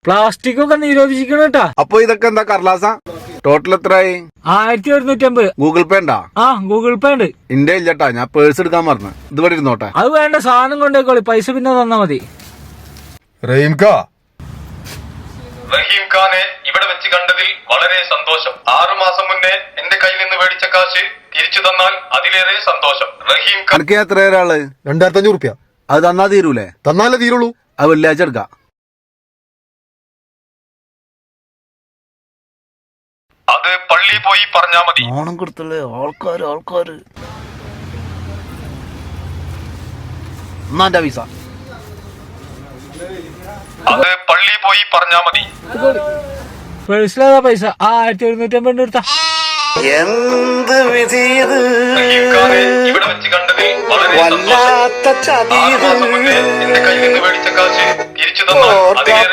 Plastic ഒക്കെ നിരോധിച്ചിരിക്കണം കേട്ടാ. അപ്പൊ ഇതൊക്കെ എന്താ കർലാസ? ടോട്ടൽ എത്രയായി? 1150. ഗൂഗിൾ പേ ഉണ്ടാ? ആ ഗൂഗിൾ പേ ഉണ്ട്. ഇന്റെ ഇല്ലട്ടാ, ഞാൻ പേഴ്സ് എടുക്കാൻ മറന്നു. ഇതുവരെ ഇരുന്നോട്ടെ. അത് വേണ്ട, സാധനം കൊണ്ടേക്കോളി, പൈസ പിന്നെ തന്നാ മതി. റഹീം ഖാനെ ഇവിടെ വെച്ച് കണ്ടതിൽ വളരെ സന്തോഷം. 6 മാസം മുന്നേ എന്റെ കയ്യിൽ നിന്ന് മേടിച്ച കാശ് തിരിച്ചു തന്നാൽ അതിലേറെ സന്തോഷം. റഹീം ഖാൻ എനിക്ക് എത്ര ഒരാള്? 2500 അത് തന്നാ തീരൂലേ? തന്നാലേ തീരുള്ളൂ. അത് വെള്ളിയാഴ്ച എടുക്കാം. അത് പള്ളി പോയി പറഞ്ഞാ മതി. ഓണം കൊടുത്തല്ലേ ആൾക്കാര് എന്നാ വിസ. അത് പള്ളി പോയി പറഞ്ഞാ മതി. പേഴ്സിലേതാ പൈസ? 1150 എടുത്താ. എന്ത് വിധിയത്? റഹീം ഖാനെ ഇവിടെ വെച്ച് കണ്ടതിൽ വളരെ സന്തോഷം. 6 മാസം മുന്നേ എന്റെ കയ്യിൽ നിന്ന് മേടിച്ച കാശ് തിരിച്ചു തന്നാൽ അതിലേറെ